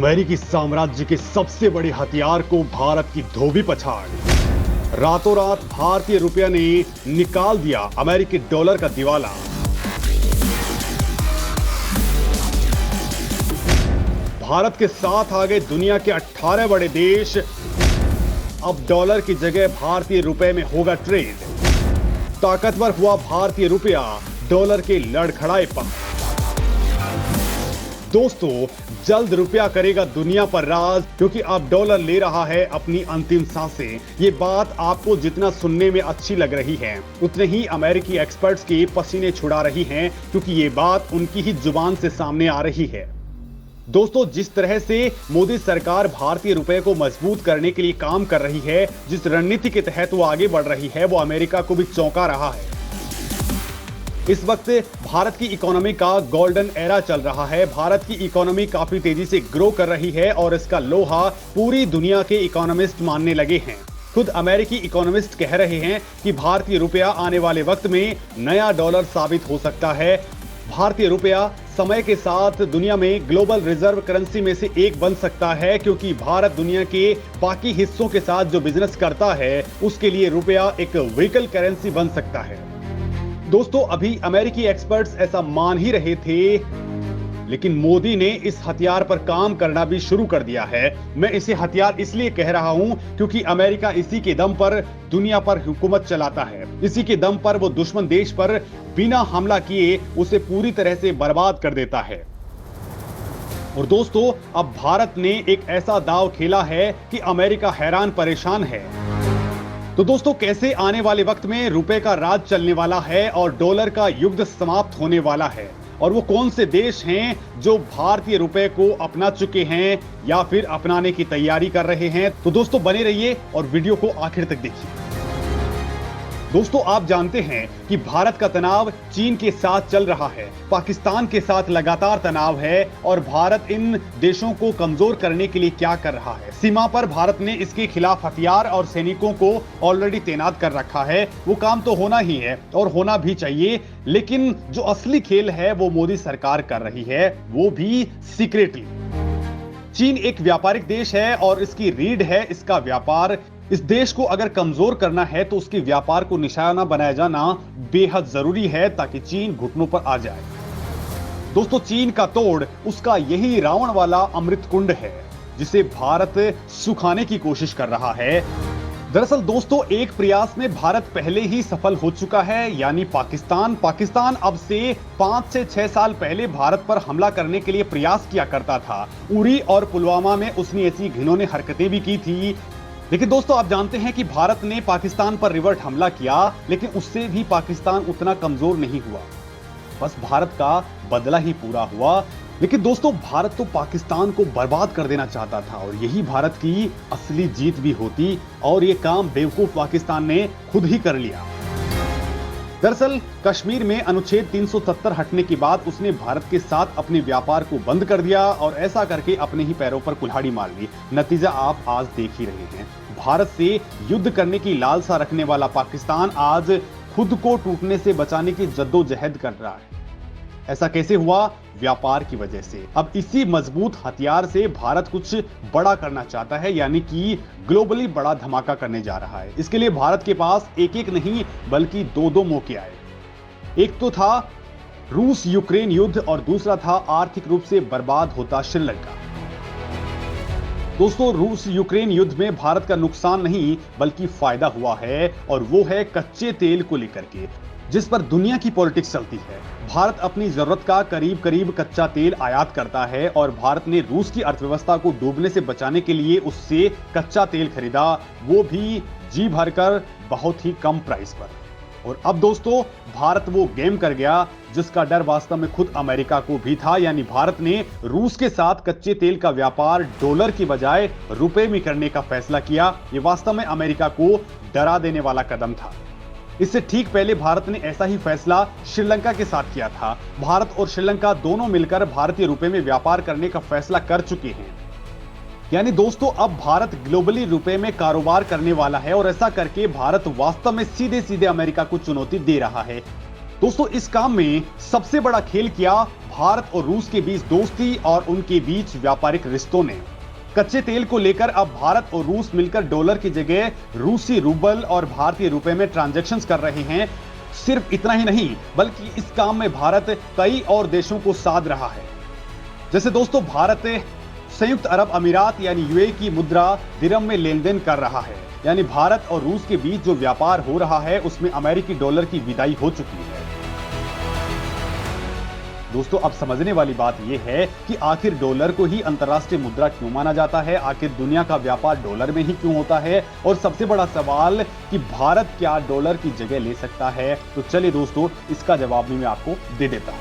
अमेरिकी साम्राज्य के सबसे बड़े हथियार को भारत की धोबी पछाड़। रातों रात भारतीय रुपये ने निकाल दिया अमेरिकी डॉलर का दिवाला। भारत के साथ आ गए दुनिया के 18 बड़े देश। अब डॉलर की जगह भारतीय रुपए में होगा ट्रेड। ताकतवर हुआ भारतीय रुपया डॉलर के लड़खड़ाए पर। दोस्तों, जल्द रुपया करेगा दुनिया पर राज, क्योंकि अब डॉलर ले रहा है अपनी अंतिम सांसें। ये बात आपको जितना सुनने में अच्छी लग रही है, उतने ही अमेरिकी एक्सपर्ट्स के पसीने छुड़ा रही हैं, क्योंकि ये बात उनकी ही जुबान से सामने आ रही है। दोस्तों, जिस तरह से मोदी सरकार भारतीय रुपए को मजबूत करने के लिए काम कर रही है, जिस रणनीति के तहत वो आगे बढ़ रही है, वो अमेरिका को भी चौंका रहा है। इस वक्त भारत की इकोनॉमी का गोल्डन एरा चल रहा है। भारत की इकोनॉमी काफी तेजी से ग्रो कर रही है और इसका लोहा पूरी दुनिया के इकोनॉमिस्ट मानने लगे हैं। खुद अमेरिकी इकोनॉमिस्ट कह रहे हैं कि भारतीय रुपया आने वाले वक्त में नया डॉलर साबित हो सकता है। भारतीय रुपया समय के साथ दुनिया में ग्लोबल रिजर्व करेंसी में से एक बन सकता है, क्योंकि भारत दुनिया के बाकी हिस्सों के साथ जो बिजनेस करता है, उसके लिए रुपया एक व्हीकल करेंसी बन सकता है। दोस्तों, अभी अमेरिकी एक्सपर्ट्स ऐसा मान ही रहे थे, लेकिन मोदी ने इस हथियार पर काम करना भी शुरू कर दिया है। मैं इसे हथियार इसलिए कह रहा हूं क्योंकि अमेरिका इसी के दम पर दुनिया पर हुकूमत चलाता है। इसी के दम पर वो दुश्मन देश पर बिना हमला किए उसे पूरी तरह से बर्बाद कर देता है। और दोस्तों, अब भारत ने एक ऐसा दांव खेला है कि अमेरिका हैरान परेशान है। तो दोस्तों, कैसे आने वाले वक्त में रुपए का राज चलने वाला है और डॉलर का युद्ध समाप्त होने वाला है, और वो कौन से देश हैं जो भारतीय रुपए को अपना चुके हैं या फिर अपनाने की तैयारी कर रहे हैं। तो दोस्तों, बने रहिए और वीडियो को आखिर तक देखिए। दोस्तों, आप जानते हैं कि भारत का तनाव चीन के साथ चल रहा है, पाकिस्तान के साथ लगातार तनाव है, और भारत इन देशों को कमजोर करने के लिए क्या कर रहा है। सीमा पर भारत ने इसके खिलाफ हथियार और सैनिकों को ऑलरेडी तैनात कर रखा है। वो काम तो होना ही है और होना भी चाहिए, लेकिन जो असली खेल है वो मोदी सरकार कर रही है, वो भी सीक्रेटली। चीन एक व्यापारिक देश है और इसकी रीढ़ है इसका व्यापार। इस देश को अगर कमजोर करना है तो उसके व्यापार को निशाना बनाया जाना बेहद जरूरी है, ताकि चीन घुटनों पर आ जाए। दोस्तों, चीन का तोड़ उसका यही रावण वाला अमृत कुंड है, जिसे भारत सुखाने की कोशिश कर रहा है। दरअसल दोस्तों, एक प्रयास में भारत पहले ही सफल हो चुका है, यानी पाकिस्तान अब से 5 से 6 साल पहले भारत पर हमला करने के लिए प्रयास किया करता था। उरी और पुलवामा में उसने ऐसी घिनौनी हरकतें भी की थी। लेकिन दोस्तों, आप जानते हैं कि भारत ने पाकिस्तान पर रिवर्ट हमला किया, लेकिन उससे भी पाकिस्तान उतना कमजोर नहीं हुआ। बस भारत का बदला ही पूरा हुआ। लेकिन दोस्तों, भारत तो पाकिस्तान को बर्बाद कर देना चाहता था, और यही भारत की असली जीत भी होती, और यह काम बेवकूफ पाकिस्तान ने खुद ही कर लिया। दरअसल कश्मीर में अनुच्छेद 370 हटने के बाद उसने भारत के साथ अपने व्यापार को बंद कर दिया, और ऐसा करके अपने ही पैरों पर कुल्हाड़ी मार ली। नतीजा आप आज देख ही रहे हैं। भारत से युद्ध करने की लालसा रखने वाला पाकिस्तान आज खुद को टूटने से बचाने की जद्दोजहद कर रहा है। ऐसा कैसे हुआ? व्यापार की वजह से। अब इसी मजबूत हथियार से भारत कुछ बड़ा करना चाहता है, यानी कि ग्लोबली बड़ा धमाका करने जा रहा है। इसके लिए भारत के पास एक एक नहीं बल्कि दो मौके आए। एक तो था रूस यूक्रेन युद्ध, और दूसरा था आर्थिक रूप से बर्बाद होता श्रीलंका। दोस्तों, रूस यूक्रेन युद्ध में भारत का नुकसान नहीं बल्कि फायदा हुआ है, और वो है कच्चे तेल को लेकर के, जिस पर दुनिया की पॉलिटिक्स चलती है। भारत अपनी जरूरत का करीब कच्चा तेल आयात करता है, और भारत ने रूस की अर्थव्यवस्था को डूबने से बचाने के लिए उससे कच्चा तेल खरीदा, वो भी जी भरकर बहुत ही कम प्राइस पर। और अब दोस्तों, भारत वो गेम कर गया जिसका डर वास्तव में खुद अमेरिका को भी था, यानी भारत ने रूस के साथ कच्चे तेल का व्यापार डॉलर की बजाय रुपए में करने का फैसला किया। ये वास्तव में अमेरिका को डरा देने वाला कदम था। इससे ठीक पहले भारत ने ऐसा ही फैसला श्रीलंका के साथ किया था। भारत और श्रीलंका दोनों मिलकर भारतीय रुपए में व्यापार करने का फैसला कर चुके हैं। यानी दोस्तों, अब भारत ग्लोबली रुपए में कारोबार करने वाला है, और ऐसा करके भारत वास्तव में सीधे सीधे अमेरिका को चुनौती दे रहा है। दोस्तों, इस काम में सबसे बड़ा खेल किया भारत और रूस के बीच दोस्ती और उनके बीच व्यापारिक रिश्तों ने कच्चे तेल को लेकर अब भारत और रूस मिलकर डॉलर की जगह रूसी रूबल और भारतीय रुपए में ट्रांजैक्शंस कर रहे हैं। सिर्फ इतना ही नहीं बल्कि इस काम में भारत कई और देशों को साध रहा है। जैसे दोस्तों भारत संयुक्त अरब अमीरात यानी यूएई की मुद्रा दिरहम में लेन देन कर रहा है। यानी भारत और रूस के बीच जो व्यापार हो रहा है उसमें अमेरिकी डॉलर की विदाई हो चुकी है। दोस्तों अब समझने वाली बात यह है कि आखिर डॉलर को ही अंतर्राष्ट्रीय मुद्रा क्यों माना जाता है, आखिर दुनिया का व्यापार डॉलर में ही क्यों होता है, और सबसे बड़ा सवाल कि भारत क्या डॉलर की जगह ले सकता है। तो चलिए दोस्तों इसका जवाब भी मैं आपको दे देता हूं।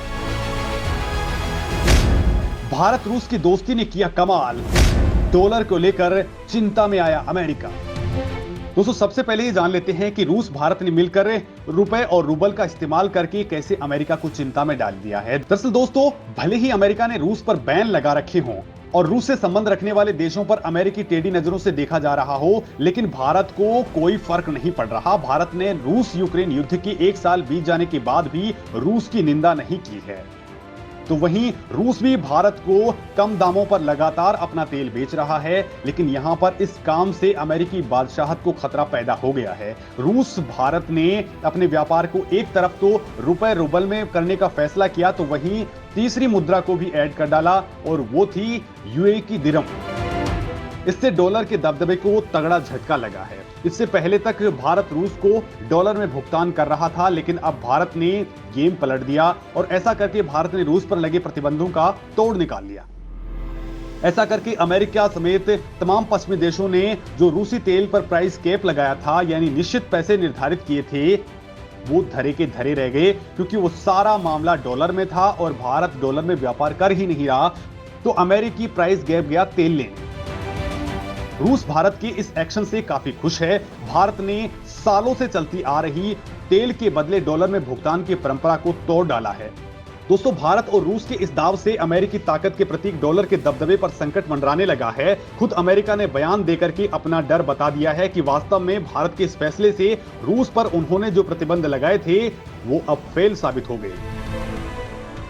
भारत रूस की दोस्ती ने किया कमाल, डॉलर को लेकर चिंता में आया अमेरिका। दोस्तों सबसे पहले ये जान लेते हैं कि रूस भारत ने मिलकर रुपए और रूबल का इस्तेमाल करके कैसे अमेरिका को चिंता में डाल दिया है। दरअसल दोस्तों भले ही अमेरिका ने रूस पर बैन लगा रखे हों और रूस से संबंध रखने वाले देशों पर अमेरिकी टेढ़ी नजरों से देखा जा रहा हो, लेकिन भारत को कोई फर्क नहीं पड़ रहा। भारत ने रूस यूक्रेन युद्ध के 1 साल बीत जाने के बाद भी रूस की निंदा नहीं की है। तो वहीं रूस भी भारत को कम दामों पर लगातार अपना तेल बेच रहा है, लेकिन यहां पर इस काम से अमेरिकी बादशाहत को खतरा पैदा हो गया है। रूस भारत ने अपने व्यापार को एक तरफ तो रुपए रूबल में करने का फैसला किया, तो वहीं तीसरी मुद्रा को भी ऐड कर डाला और वो थी यूएई की दिरहम। इससे डॉलर के दबदबे को तगड़ा झटका लगा है। इससे पहले तक भारत रूस को डॉलर में भुगतान कर रहा था, लेकिन अब भारत ने गेम पलट दिया और ऐसा करके भारत ने रूस पर लगे प्रतिबंधों का तोड़ निकाल लिया। ऐसा करके अमेरिका समेत तमाम पश्चिमी देशों ने जो रूसी तेल पर प्राइस कैप लगाया था, यानी निश्चित पैसे निर्धारित किए थे, वो धरे के धरे रह गए, क्योंकि वो सारा मामला डॉलर में था और भारत डॉलर में व्यापार कर ही नहीं रहा। तो अमेरिकी प्राइस गैप गया तेल लेने। रूस भारत के इस एक्शन से काफी खुश है। भारत ने सालों से चलती आ रही तेल के बदले डॉलर में भुगतान की परंपरा को तोड़ डाला है। दोस्तों भारत और रूस के इस दाव से अमेरिकी ताकत के प्रतीक डॉलर के दबदबे पर संकट मंडराने लगा है। खुद अमेरिका ने बयान देकर के अपना डर बता दिया है कि वास्तव में भारत के इस फैसले से रूस पर उन्होंने जो प्रतिबंध लगाए थे वो अब फेल साबित हो गए।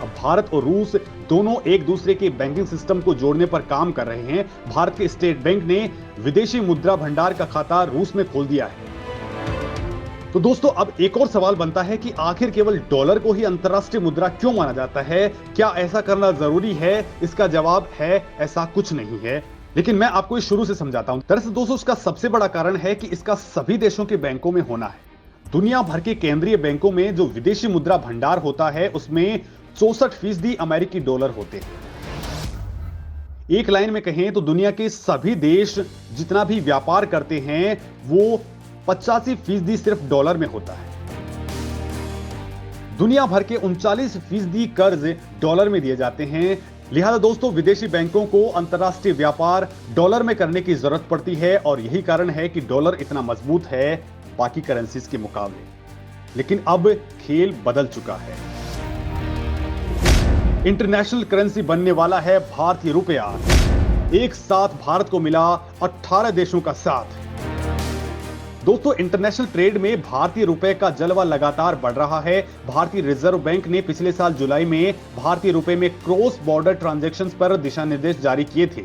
अब भारत और रूस दोनों एक दूसरे के बैंकिंग सिस्टम को जोड़ने पर काम कर रहे हैं। भारत के स्टेट बैंक ने विदेशी मुद्रा भंडार का खाता रूस में खोल दिया है। तो दोस्तों अब एक और सवाल बनता है कि आखिर केवल डॉलर को ही अंतर्राष्ट्रीय मुद्रा क्यों माना जाता है? क्या ऐसा करना जरूरी है? इसका जवाब है ऐसा कुछ नहीं है, लेकिन मैं आपको इस शुरू से समझाता हूं। दरअसल दोस्तों इसका सबसे बड़ा कारण है कि इसका सभी देशों के बैंकों में होना है। दुनिया भर के केंद्रीय बैंकों में जो विदेशी मुद्रा भंडार होता है उसमें 64% अमेरिकी डॉलर होते हैं। एक लाइन में कहें तो दुनिया के सभी देश जितना भी व्यापार करते हैं वो 85% सिर्फ डॉलर में होता है। दुनिया भर के 39% कर्ज डॉलर में दिए जाते हैं। लिहाजा दोस्तों विदेशी बैंकों को अंतर्राष्ट्रीय व्यापार डॉलर में करने की जरूरत पड़ती है और यही कारण है कि डॉलर इतना मजबूत है बाकी करेंसीज के मुकाबले। लेकिन अब खेल बदल चुका है। इंटरनेशनल करेंसी बनने वाला है भारतीय रुपया। एक साथ भारत को मिला 18 देशों का साथ। दोस्तों इंटरनेशनल ट्रेड में भारतीय रुपए का जलवा लगातार बढ़ रहा है। भारतीय रिजर्व बैंक ने पिछले साल जुलाई में भारतीय रुपए में क्रॉस बॉर्डर ट्रांजैक्शंस पर दिशा निर्देश जारी किए थे।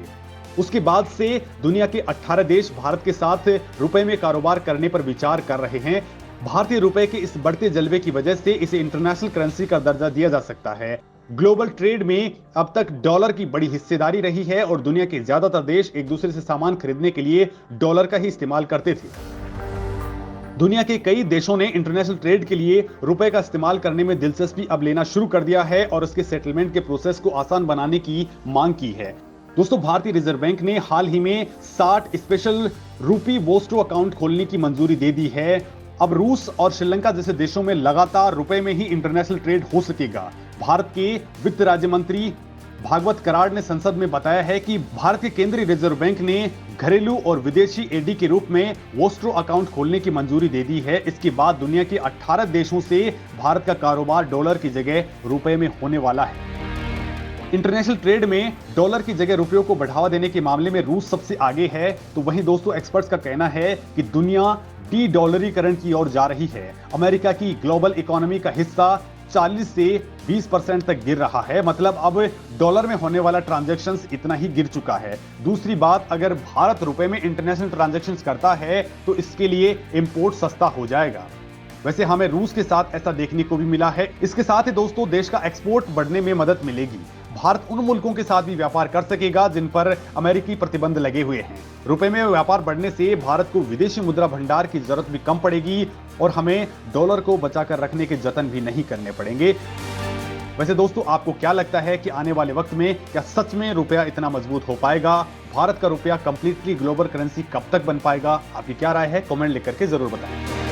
उसके बाद से दुनिया के 18 देश भारत के साथ रुपए में कारोबार करने पर विचार कर रहे हैं। भारतीय रुपए के इस बढ़ते जलवे की वजह से इसे इंटरनेशनल करेंसी का दर्जा दिया जा सकता है। ग्लोबल ट्रेड में अब तक डॉलर की बड़ी हिस्सेदारी रही है और दुनिया के ज्यादातर देश एक दूसरे से सामान खरीदने के लिए डॉलर का ही इस्तेमाल करते थे। दुनिया के कई देशों ने इंटरनेशनल ट्रेड के लिए रुपए का इस्तेमाल करने में दिलचस्पी अब लेना शुरू कर दिया है और उसके सेटलमेंट के प्रोसेस को आसान बनाने की मांग की है। दोस्तों भारतीय रिजर्व बैंक ने हाल ही में 60 स्पेशल रूपी वोस्ट्रो अकाउंट खोलने की मंजूरी दे दी है। अब रूस और श्रीलंका जैसे देशों में लगातार रुपए में ही इंटरनेशनल ट्रेड हो सकेगा। भारत के वित्त राज्य मंत्री भागवत कराड़ ने संसद में बताया है कि भारत के केंद्रीय रिजर्व बैंक ने घरेलू और विदेशी एडी के रूप में वोस्ट्रो अकाउंट खोलने की मंजूरी दे दी है। इसके बाद दुनिया के 18 देशों से भारत का कारोबार डॉलर की जगह रुपए में होने वाला है। इंटरनेशनल ट्रेड में डॉलर की जगह रुपयों को बढ़ावा देने के मामले में रूस सबसे आगे है। तो वहीं दोस्तों एक्सपर्ट्स का कहना है कि दुनिया डी डॉलरीकरण की ओर जा रही है। अमेरिका की ग्लोबल इकोनॉमी का हिस्सा 40 से 20% तक गिर रहा है। मतलब अब डॉलर में होने वाला ट्रांजैक्शंस इतना ही गिर चुका है। दूसरी बात, अगर भारत रुपए में इंटरनेशनल ट्रांजैक्शंस करता है तो इसके लिए इंपोर्ट सस्ता हो जाएगा। वैसे हमें रूस के साथ ऐसा देखने को भी मिला है। इसके साथ ही दोस्तों देश का एक्सपोर्ट बढ़ने में मदद मिलेगी। भारत उन मुल्कों के साथ भी व्यापार कर सकेगा जिन पर अमेरिकी प्रतिबंध लगे हुए हैं। रुपए में व्यापार बढ़ने से भारत को विदेशी मुद्रा भंडार की जरूरत भी कम पड़ेगी और हमें डॉलर को बचाकर रखने के जतन भी नहीं करने पड़ेंगे। वैसे दोस्तों आपको क्या लगता है कि आने वाले वक्त में क्या सच में रुपया इतना मजबूत हो पाएगा? भारत का रुपया कंप्लीटली ग्लोबल करेंसी कब तक बन पाएगा? आपकी क्या राय है? कमेंट लिख करके जरूर बताएं।